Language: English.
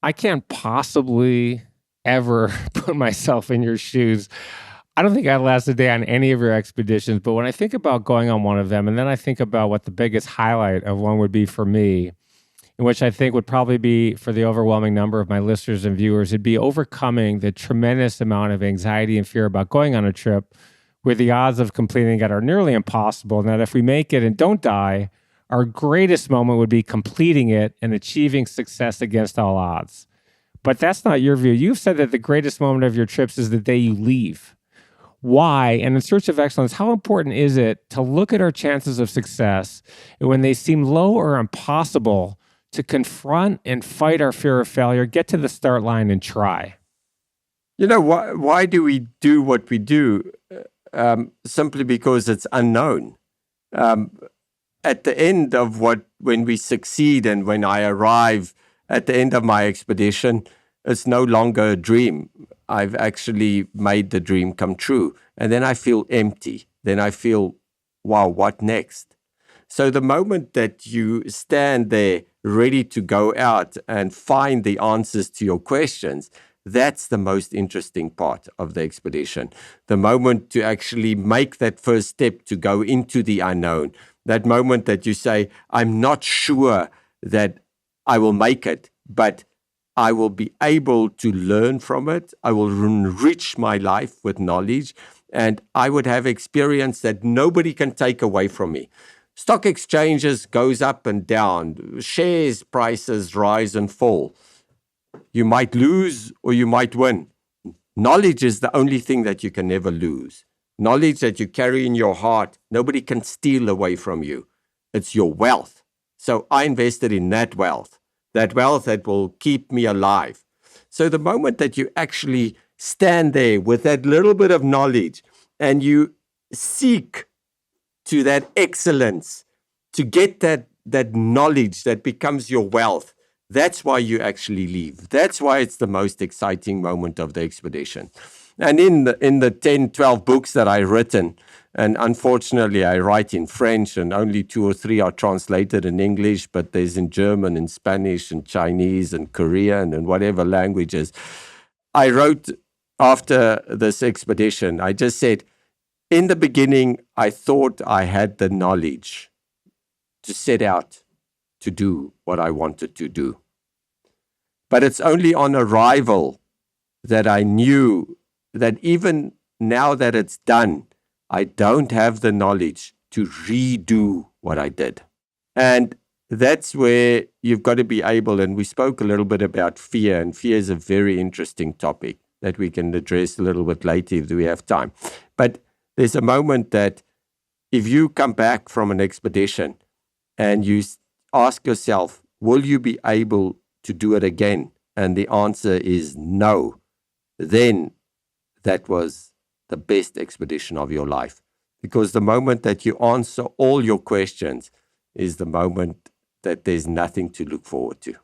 I can't possibly ever put myself in your shoes. I don't think I'd last a day on any of your expeditions, but when I think about going on one of them, and then I think about what the biggest highlight of one would be for me, and which I think would probably be for the overwhelming number of my listeners and viewers, it'd be overcoming the tremendous amount of anxiety and fear about going on a trip where the odds of completing it are nearly impossible. And that if we make it and don't die, our greatest moment would be completing it and achieving success against all odds. But that's not your view. You've said that the greatest moment of your trips is the day you leave. Why? And in search of excellence, how important is it to look at our chances of success and when they seem low or impossible to confront and fight our fear of failure, get to the start line and try? Why do we do what we do? Simply because it's unknown. At the end of when we succeed and when I arrive at the end of my expedition, it's no longer a dream. I've actually made the dream come true. And then I feel empty. Then I feel, wow, what next? So the moment that you stand there ready to go out and find the answers to your questions, that's the most interesting part of the expedition. The moment to actually make that first step to go into the unknown, that moment that you say, I'm not sure that I will make it, but I will be able to learn from it. I will enrich my life with knowledge, and I would have experience that nobody can take away from me. Stock exchanges goes up and down. Shares prices rise and fall. You might lose or you might win. Knowledge is the only thing that you can never lose. Knowledge that you carry in your heart, nobody can steal away from you. It's your wealth. So I invested in that wealth that will keep me alive. So the moment that you actually stand there with that little bit of knowledge and you seek to that excellence, to get that knowledge that becomes your wealth, that's why you actually leave. That's why it's the most exciting moment of the expedition. And in the 10, 12 books that I've written, and unfortunately I write in French and only 2 or 3 are translated in English, but there's in German and Spanish and Chinese and Korean and whatever languages. I wrote after this expedition, I just said, in the beginning, I thought I had the knowledge to set out to do what I wanted to do. But it's only on arrival that I knew that even now that it's done, I don't have the knowledge to redo what I did. And that's where you've got to be able, and we spoke a little bit about fear, and fear is a very interesting topic that we can address a little bit later if we have time. But there's a moment that if you come back from an expedition and you ask yourself, will you be able to do it again? And the answer is no. Then that was the best expedition of your life. Because the moment that you answer all your questions is the moment that there's nothing to look forward to.